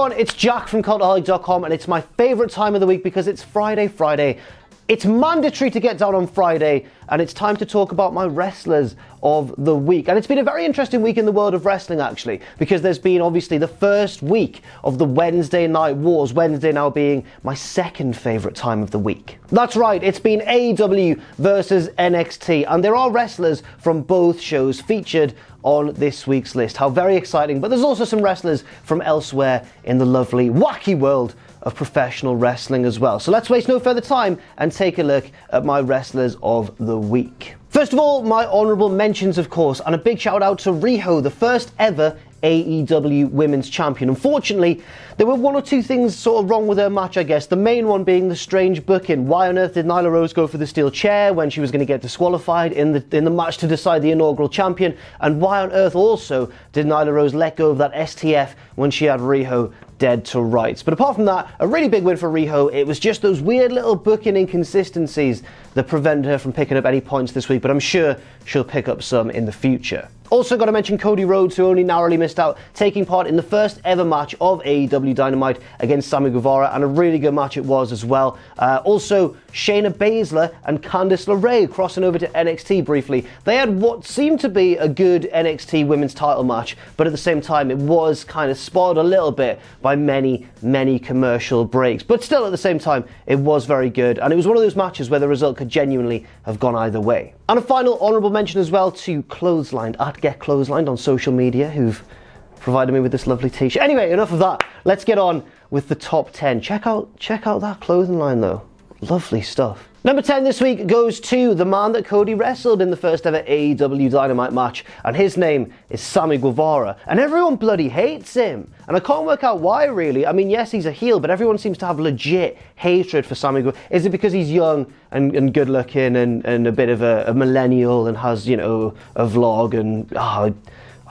everyone, it's Jack from Cultaholic.com, and it's my favourite time of the week because it's Friday. It's mandatory to get down on Friday, and it's time to talk about my wrestlers of the week. And it's been a very interesting week in the world of wrestling, actually, because there's been obviously the first week of the Wednesday Night Wars, Wednesday now being my second favourite time of the week. That's right, it's been AEW versus NXT, and there are wrestlers from both shows featured on this week's list. How very exciting, but there's also some wrestlers from elsewhere in the lovely, wacky world of professional wrestling as well. So let's waste no further time and take a look at my wrestlers of the week. First of all, my honourable mentions, of course, and a big shout out to Riho, the first ever AEW Women's Champion. Unfortunately, there were one or two things sort of wrong with her match, I guess. The main one being the strange booking. Why on earth did Nyla Rose go for the steel chair when she was going to get disqualified in the match to decide the inaugural champion? And why on earth also did Nyla Rose let go of that STF when she had Riho dead to rights? But apart from that, a really big win for Riho. It was just those weird little booking inconsistencies that prevented her from picking up any points this week, but I'm sure she'll pick up some in the future. Also got to mention Cody Rhodes, who only narrowly missed out, taking part in the first ever match of AEW Dynamite against Sammy Guevara, and a really good match it was as well. Also, Shayna Baszler and Candice LeRae crossing over to NXT briefly. They had what seemed to be a good NXT women's title match, but at the same time it was kind of spoiled a little bit by many commercial breaks. But still, at the same time, it was very good, and it was one of those matches where the result could genuinely have gone either way. And a final honourable mention as well to Clotheslined, at Get Clotheslined on social media, who've provided me with this lovely t-shirt. Anyway, enough of that. Let's get on with the top 10. Check out that clothing line though. Lovely stuff. Number 10 this week goes to the man that Cody wrestled in the first ever AEW Dynamite match, and his name is Sammy Guevara, and everyone bloody hates him, and I can't work out why really. I mean, yes, he's a heel, but everyone seems to have legit hatred for Sammy Guevara. Is it because he's young and good looking and a bit of a millennial and has, you know, a vlog, and I'm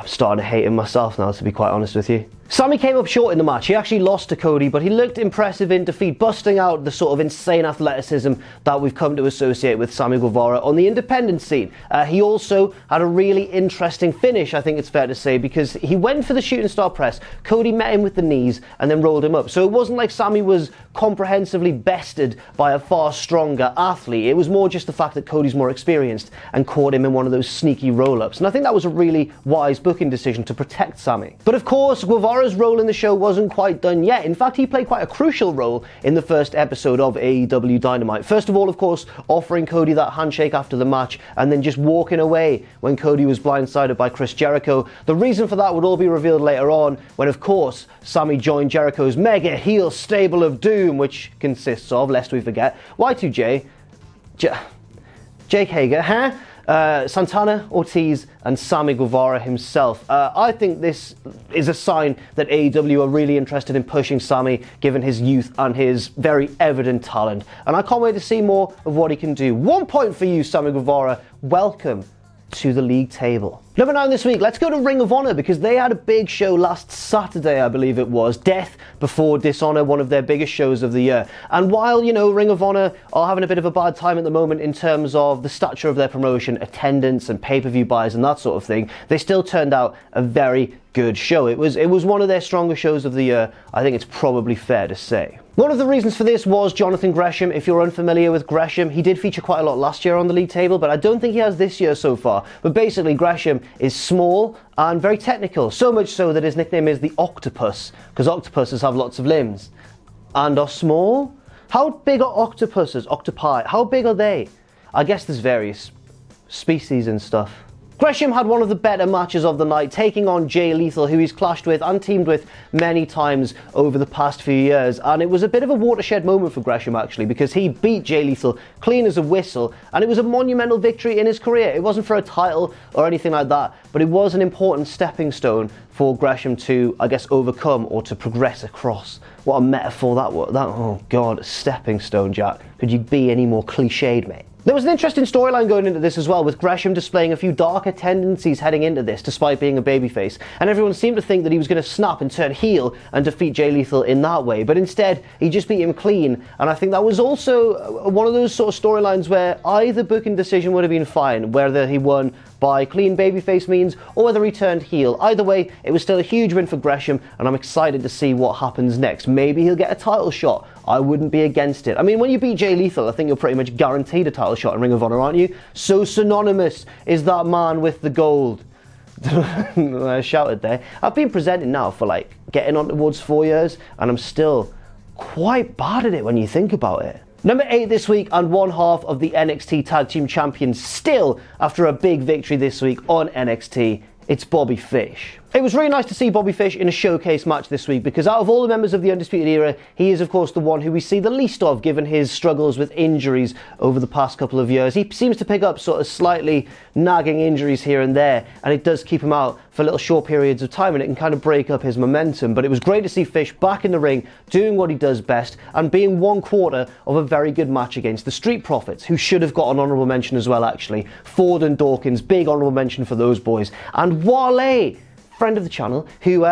starting to hate him myself now, to be quite honest with you. Sammy came up short in the match. He actually lost to Cody, but he looked impressive in defeat, busting out the sort of insane athleticism that we've come to associate with Sammy Guevara on the independent scene. He also had a really interesting finish, I think it's fair to say, because he went for the shooting star press. Cody met him with the knees and then rolled him up. So it wasn't like Sammy was comprehensively bested by a far stronger athlete. It was more just the fact that Cody's more experienced and caught him in one of those sneaky roll-ups. And I think that was a really wise booking decision to protect Sammy. But of course, Guevara's role in the show wasn't quite done yet. In fact, he played quite a crucial role in the first episode of AEW Dynamite. First of all, of course, offering Cody that handshake after the match and then just walking away when Cody was blindsided by Chris Jericho. The reason for that would all be revealed later on when, of course, Sammy joined Jericho's mega heel stable of doom, which consists of, lest we forget, Y2J, Jake Hager, Santana, Ortiz, and Sammy Guevara himself. I think this is a sign that AEW are really interested in pushing Sammy, given his youth and his very evident talent. And I can't wait to see more of what he can do. 1 point for you, Sammy Guevara. Welcome to the league table. Number 9 this week, let's go to Ring of Honor, because they had a big show last Saturday, I believe it was. Death Before Dishonor, one of their biggest shows of the year. And while, you know, Ring of Honor are having a bit of a bad time at the moment in terms of the stature of their promotion, attendance and pay-per-view buys and that sort of thing, they still turned out a very good show. It was one of their stronger shows of the year, I think it's probably fair to say. One of the reasons for this was Jonathan Gresham. If you're unfamiliar with Gresham, he did feature quite a lot last year on the league table, but I don't think he has this year so far. But basically, Gresham is small and very technical, so much so that his nickname is the Octopus, because octopuses have lots of limbs and are small. How big are octopuses, octopi? How big are they? I guess there's various species and stuff. Gresham had one of the better matches of the night, taking on Jay Lethal, who he's clashed with and teamed with many times over the past few years. And it was a bit of a watershed moment for Gresham, actually, because he beat Jay Lethal clean as a whistle, and it was a monumental victory in his career. It wasn't for a title or anything like that, but it was an important stepping stone for Gresham to, I guess, overcome or to progress across. What a metaphor that was. Oh God, a stepping stone, Jack. Could you be any more cliched, mate? There was an interesting storyline going into this as well, with Gresham displaying a few darker tendencies heading into this, despite being a babyface. And everyone seemed to think that he was going to snap and turn heel and defeat Jay Lethal in that way. But instead, he just beat him clean. And I think that was also one of those sort of storylines where either booking decision would have been fine, whether he won by clean babyface means or whether he turned heel. Either way, it was still a huge win for Gresham, and I'm excited to see what happens next. Maybe he'll get a title shot. I wouldn't be against it. I mean, when you beat Jay Lethal, I think you're pretty much guaranteed a title shot in Ring of Honor, aren't you? So synonymous is that man with the gold. I shouted there. I've been presenting now for like getting on towards 4 years, and I'm still quite bad at it when you think about it. Number 8 this week, and one half of the NXT Tag Team Champions still after a big victory this week on NXT. It's Bobby Fish. It was really nice to see Bobby Fish in a showcase match this week because out of all the members of the Undisputed Era, he is of course the one who we see the least of given his struggles with injuries over the past couple of years. He seems to pick up sort of slightly nagging injuries here and there, and it does keep him out for little short periods of time, and it can kind of break up his momentum. But it was great to see Fish back in the ring, doing what he does best, and being 1/4 of a very good match against the Street Profits, who should have got an honourable mention as well actually. Ford and Dawkins, big honourable mention for those boys. And Wale, friend of the channel, who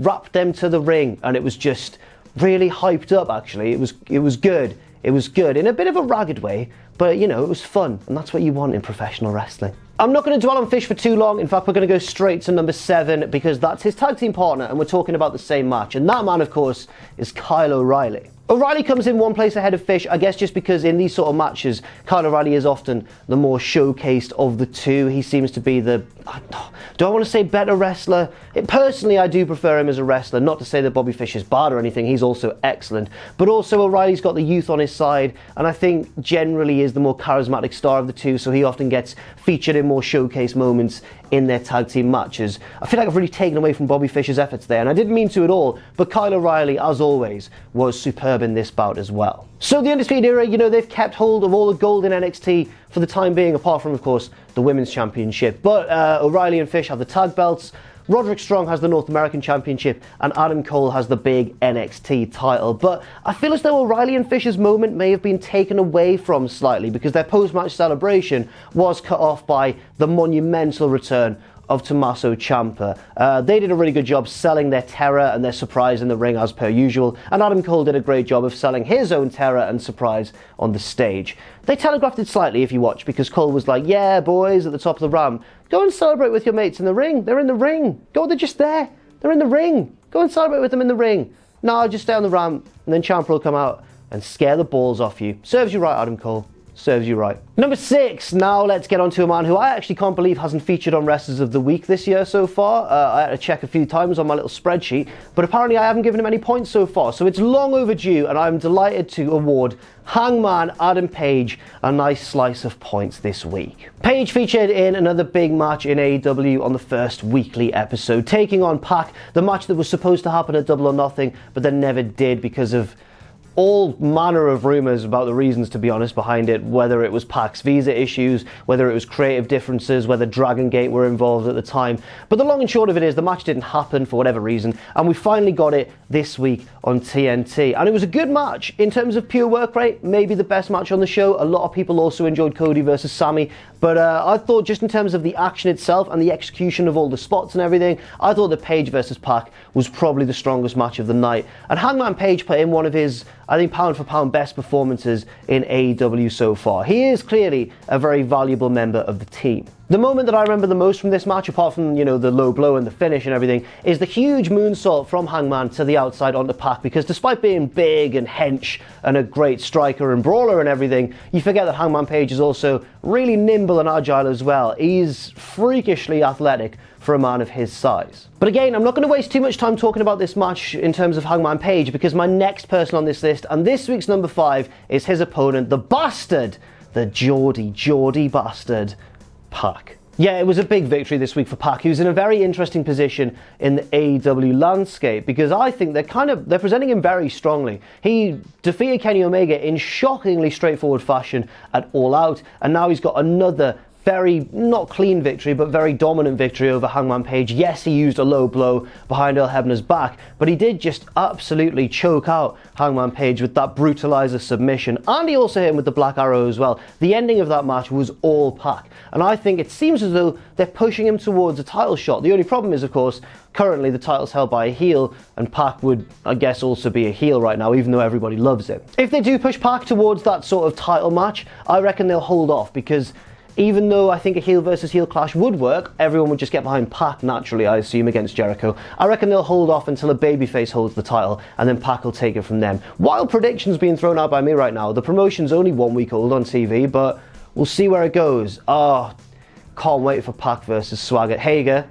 wrapped them to the ring, and it was just really hyped up actually. It was good. It was good in a bit of a ragged way, but you know, it was fun, and that's what you want in professional wrestling. I'm not going to dwell on Fish for too long. In fact, we're going to go straight to number 7 because that's his tag team partner, and we're talking about the same match, and that man of course is Kyle O'Reilly. O'Reilly comes in one place ahead of Fish, I guess just because in these sort of matches, Kyle O'Reilly is often the more showcased of the two. He seems to be the, do I want to say better wrestler? Personally, I do prefer him as a wrestler. Not to say that Bobby Fish is bad or anything, he's also excellent. But also O'Reilly's got the youth on his side, and I think generally is the more charismatic star of the two, so he often gets featured in more showcase moments in their tag team matches. I feel like I've really taken away from Bobby Fish's efforts there, and I didn't mean to at all, but Kyle O'Reilly, as always, was superb in this bout as well. So the Undisputed Era, you know, they've kept hold of all the gold in NXT for the time being, apart from, of course, the Women's Championship. But O'Reilly and Fish have the tag belts, Roderick Strong has the North American Championship, and Adam Cole has the big NXT title. But I feel as though O'Reilly and Fish's moment may have been taken away from slightly because their post-match celebration was cut off by the monumental return of Tommaso Ciampa. They did a really good job selling their terror and their surprise in the ring as per usual, and Adam Cole did a great job of selling his own terror and surprise on the stage. They telegraphed it slightly if you watch, because Cole was like, yeah boys, at the top of the ramp, go and celebrate with your mates in the ring. They're in the ring. Go, they're just there. They're in the ring. Go and celebrate with them in the ring. No, just stay on the ramp, and then Ciampa will come out and scare the balls off you. Serves you right, Adam Cole. Serves you right. Number 6, now let's get on to a man who I actually can't believe hasn't featured on Wrestlers of the Week this year so far. I had to check a few times on my little spreadsheet, but apparently I haven't given him any points so far, so it's long overdue, and I'm delighted to award Hangman Adam Page a nice slice of points this week. Page featured in another big match in AEW on the first weekly episode, taking on Pac, the match that was supposed to happen at Double or Nothing, but then never did because of all manner of rumours about the reasons, to be honest, behind it, whether it was Pac's visa issues, whether it was creative differences, whether Dragon Gate were involved at the time. But the long and short of it is the match didn't happen for whatever reason, and we finally got it this week on TNT. And it was a good match in terms of pure work rate, maybe the best match on the show. A lot of people also enjoyed Cody versus Sammy, but I thought just in terms of the action itself and the execution of all the spots and everything, I thought that Page versus Pac was probably the strongest match of the night. And Hangman Page put in one of his, I think, pound for pound best performances in AEW so far. He is clearly a very valuable member of the team. The moment that I remember the most from this match, apart from, you know, the low blow and the finish and everything, is the huge moonsault from Hangman to the outside onto Pac, because despite being big and hench and a great striker and brawler and everything, you forget that Hangman Page is also really nimble and agile as well. He's freakishly athletic for a man of his size. But again, I'm not going to waste too much time talking about this match in terms of Hangman Page, because my next person on this list, and this week's number 5, is his opponent, the bastard, the Geordie bastard, Pac. Yeah, it was a big victory this week for Pac. He was in a very interesting position in the AEW landscape, because I think they're presenting him very strongly. He defeated Kenny Omega in shockingly straightforward fashion at All Out, and now he's got another very, not clean victory, but very dominant victory over Hangman Page. Yes, he used a low blow behind Earl Hebner's back, but he did just absolutely choke out Hangman Page with that brutalizer submission, and he also hit him with the Black Arrow as well. The ending of that match was all Pac, and I think it seems as though they're pushing him towards a title shot. The only problem is, of course, currently the title's held by a heel, and Pac would, I guess, also be a heel right now, even though everybody loves him. If they do push Pac towards that sort of title match, I reckon they'll hold off, because even though I think a heel versus heel clash would work, everyone would just get behind Pac naturally, I assume, against Jericho. I reckon they'll hold off until a babyface holds the title, and then Pac will take it from them. Wild predictions being thrown out by me right now. The promotion's only 1 week old on TV, but we'll see where it goes. Can't wait for Pac versus Swagger. Hager.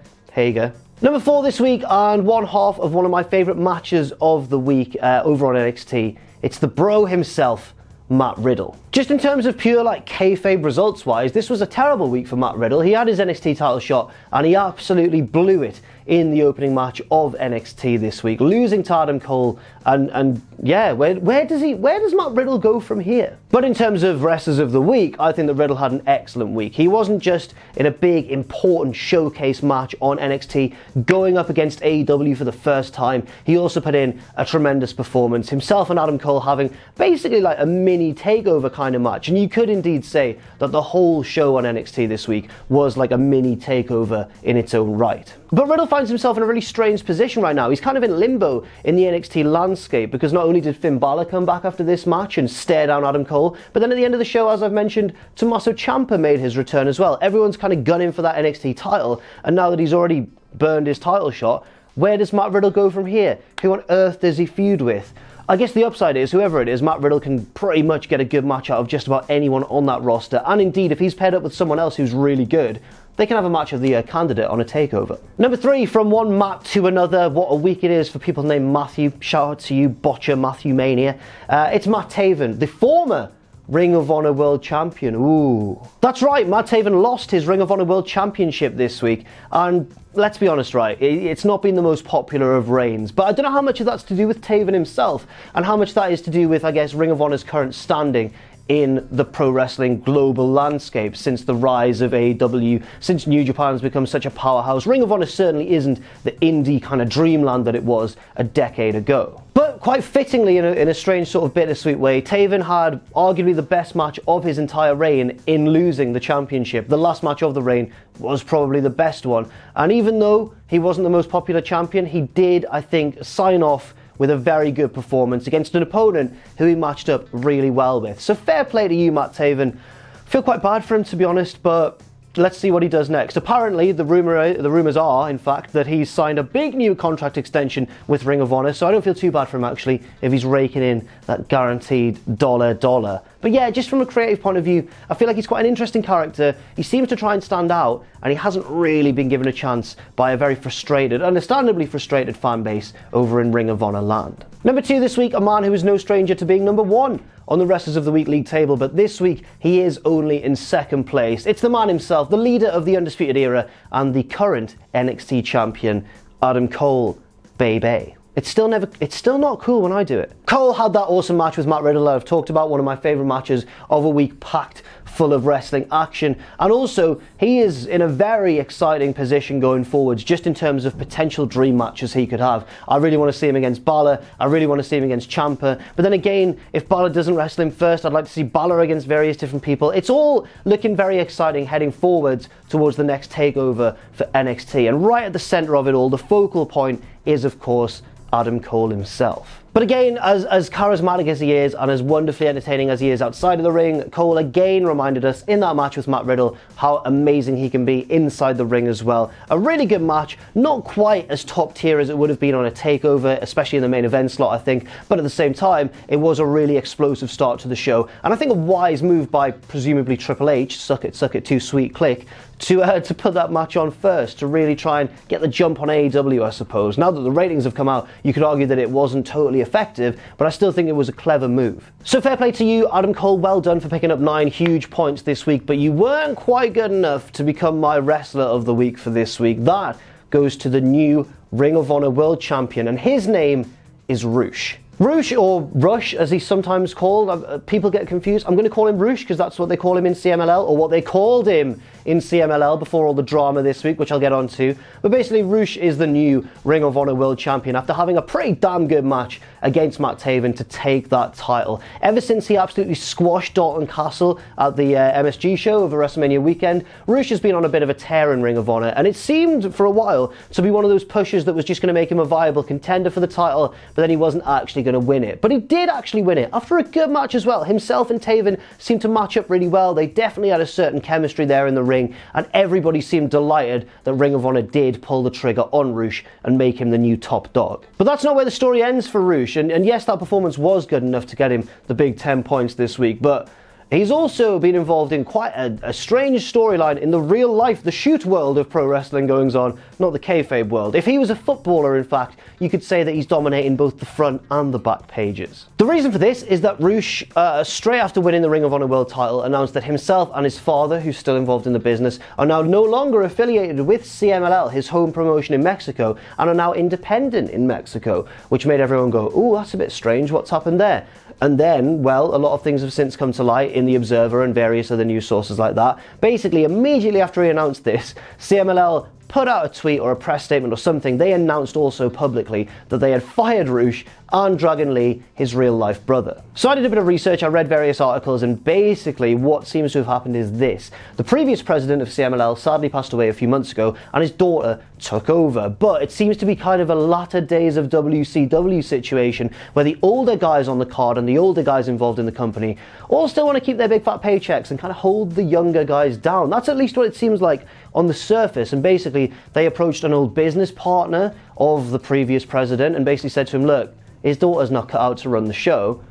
Number 4 this week, and one half of one of my favourite matches of the week over on NXT. It's the bro himself, Matt Riddle. Just in terms of pure kayfabe results wise, this was a terrible week for Matt Riddle. He had his NXT title shot and he absolutely blew it in the opening match of NXT this week, losing to Adam Cole, and yeah, where does Matt Riddle go from here? But in terms of wrestlers of the week, I think that Riddle had an excellent week. He wasn't just in a big important showcase match on NXT going up against AEW for the first time, he also put in a tremendous performance, himself and Adam Cole having basically a mini takeover kind of match, and you could indeed say that the whole show on NXT this week was like a mini takeover in its own right. But Riddle finds himself in a really strange position right now. He's kind of in limbo in the NXT landscape, because not only did Finn Balor come back after this match and stare down Adam Cole, but then at the end of the show, as I've mentioned, Tommaso Ciampa made his return as well. Everyone's kind of gunning for that NXT title, and now that he's already burned his title shot, where does Matt Riddle go from here? Who on earth does he feud with? I guess the upside is, whoever it is, Matt Riddle can pretty much get a good match out of just about anyone on that roster, and indeed, if he's paired up with someone else who's really good, they can have a match of the candidate on a takeover. Number 3, from one Matt to another, what a week it is for people named Matthew. Shout out to you, Botcher Matthew Mania. It's Matt Taven, the former Ring of Honor World Champion. Ooh. That's right, Matt Taven lost his Ring of Honor World Championship this week, and let's be honest, right, it's not been the most popular of reigns, but I don't know how much of that's to do with Taven himself, and how much that is to do with, I guess, Ring of Honor's current standing in the pro wrestling global landscape since the rise of AEW, since New Japan's become such a powerhouse. Ring of Honor certainly isn't the indie kind of dreamland that it was a decade ago. But quite fittingly, in a strange sort of bittersweet way, Taven had arguably the best match of his entire reign in losing the championship. The last match of the reign was probably the best one, and even though he wasn't the most popular champion, he did, I think, sign off with a very good performance against an opponent who he matched up really well with. So fair play to you, Matt Taven. Feel quite bad for him, to be honest, but let's see what he does next. Apparently, the rumours are, in fact, that he's signed a big new contract extension with Ring of Honor, so I don't feel too bad for him, actually, if he's raking in that guaranteed dollar. But yeah, just from a creative point of view, I feel like he's quite an interesting character. He seems to try and stand out, and he hasn't really been given a chance by a very frustrated, understandably frustrated fan base over in Ring of Honor land. Number 2 this week, a man who is no stranger to being number 1 on the Wrestlers of the Week league table, but this week he is only in 2nd place. It's the man himself, the leader of the Undisputed Era and the current NXT champion, Adam Cole, baby. It's still not cool when I do it. Cole had that awesome match with Matt Riddle that I've talked about, one of my favourite matches of a week, packed full of wrestling action, and also he is in a very exciting position going forwards just in terms of potential dream matches he could have. I really want to see him against Balor, I really want to see him against Ciampa, but then again, if Balor doesn't wrestle him first, I'd like to see Balor against various different people. It's all looking very exciting heading forwards towards the next takeover for NXT, and right at the centre of it all, the focal point is, of course, Adam Cole himself. But again, as charismatic as he is and as wonderfully entertaining as he is outside of the ring, Cole again reminded us in that match with Matt Riddle how amazing he can be inside the ring as well. A really good match, not quite as top tier as it would have been on a takeover, especially in the main event slot, I think, but at the same time, it was a really explosive start to the show, and I think a wise move by presumably Triple H, suck it too sweet click, to put that match on first, to really try and get the jump on AEW, I suppose. Now that the ratings have come out, you could argue that it wasn't totally effective, but I still think it was a clever move. So fair play to you, Adam Cole, well done for picking up 9 huge points this week, but you weren't quite good enough to become my Wrestler of the Week for this week. That goes to the new Ring of Honor World Champion, and his name is Roosh. Roosh, or Rush as he's sometimes called, people get confused. I'm going to call him Roosh because that's what they call him in CMLL, or what they called him in CMLL before all the drama this week, which I'll get onto. But basically, Roosh is the new Ring of Honor World Champion after having a pretty damn good match against Matt Taven to take that title. Ever since he absolutely squashed Dalton Castle at the MSG show over WrestleMania weekend, Roosh has been on a bit of a tear in Ring of Honor, and it seemed for a while to be one of those pushes that was just going to make him a viable contender for the title, but then he wasn't actually going to win it. But he did actually win it after a good match as well. Himself and Taven seemed to match up really well. They definitely had a certain chemistry there in the ring, and everybody seemed delighted that Ring of Honor did pull the trigger on Roosh and make him the new top dog. But that's not where the story ends for Roosh, and yes, that performance was good enough to get him the big 10 points this week, but he's also been involved in quite a strange storyline in the real life, the shoot world of pro wrestling goings on, not the kayfabe world. If he was a footballer, in fact, you could say that he's dominating both the front and the back pages. The reason for this is that Roosh, straight after winning the Ring of Honor World title, announced that himself and his father, who's still involved in the business, are now no longer affiliated with CMLL, his home promotion in Mexico, and are now independent in Mexico, which made everyone go, ooh, that's a bit strange, what's happened there? And then, well, a lot of things have since come to light in The Observer and various other news sources like that. Basically, immediately after he announced this, CMLL put out a tweet or a press statement or something. They announced also publicly that they had fired Roosh and Dragon Lee, his real-life brother. So I did a bit of research, I read various articles, and basically what seems to have happened is this. The previous president of CMLL sadly passed away a few months ago, and his daughter took over. But it seems to be kind of a latter days of WCW situation, where the older guys on the card and the older guys involved in the company all still want to keep their big fat paychecks and kind of hold the younger guys down. That's at least what it seems like on the surface. And basically, they approached an old business partner of the previous president and basically said to him, look, his daughter's not cut out to run the show.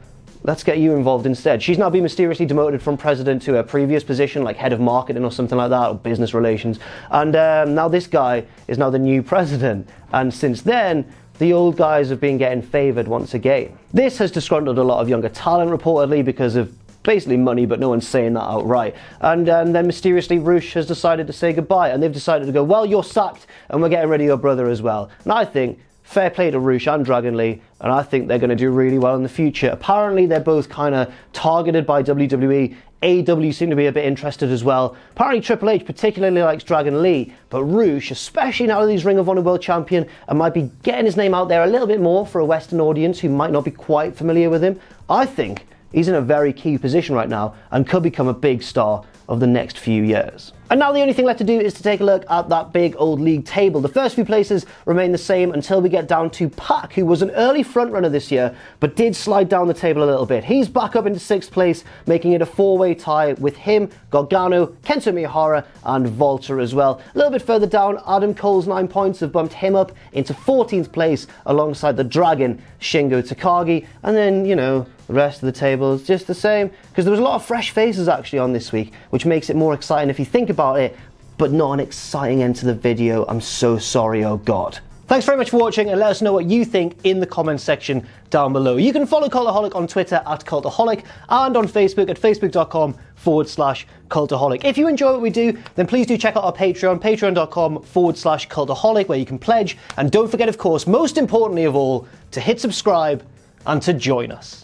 Let's get you involved instead. She's now been mysteriously demoted from president to a previous position, like head of marketing or something like that, or business relations. And now this guy is now the new president. And since then, the old guys have been getting favoured once again. This has disgruntled a lot of younger talent, reportedly, because of basically money, but no one's saying that outright. And then mysteriously, Roosh has decided to say goodbye, and they've decided to go, well, you're sacked, and we're getting rid of your brother as well. And I think, fair play to Roosh and Dragon Lee, and I think they're going to do really well in the future. Apparently, they're both kind of targeted by WWE. AEW seem to be a bit interested as well. Apparently, Triple H particularly likes Dragon Lee, but Roosh, especially now that he's Ring of Honor World Champion, and might be getting his name out there a little bit more for a Western audience who might not be quite familiar with him. I think he's in a very key position right now and could become a big star of the next few years. And now the only thing left to do is to take a look at that big old league table. The first few places remain the same until we get down to Pac, who was an early frontrunner this year, but did slide down the table a little bit. He's back up into 6th place, making it a 4-way tie with him, Gargano, Kento Miyahara, and Volta as well. A little bit further down, Adam Cole's 9 points have bumped him up into 14th place alongside the Dragon, Shingo Takagi, and then, you know, the rest of the table is just the same, because there was a lot of fresh faces actually on this week, which makes it more exciting if you think about it, but not an exciting end to the video. I'm so sorry, oh god. Thanks very much for watching, and let us know what you think in the comments section down below. You can follow Cultaholic on Twitter at Cultaholic and on Facebook at facebook.com/Cultaholic. If you enjoy what we do, then please do check out our Patreon, patreon.com/Cultaholic, where you can pledge. And don't forget, of course, most importantly of all, to hit subscribe and to join us.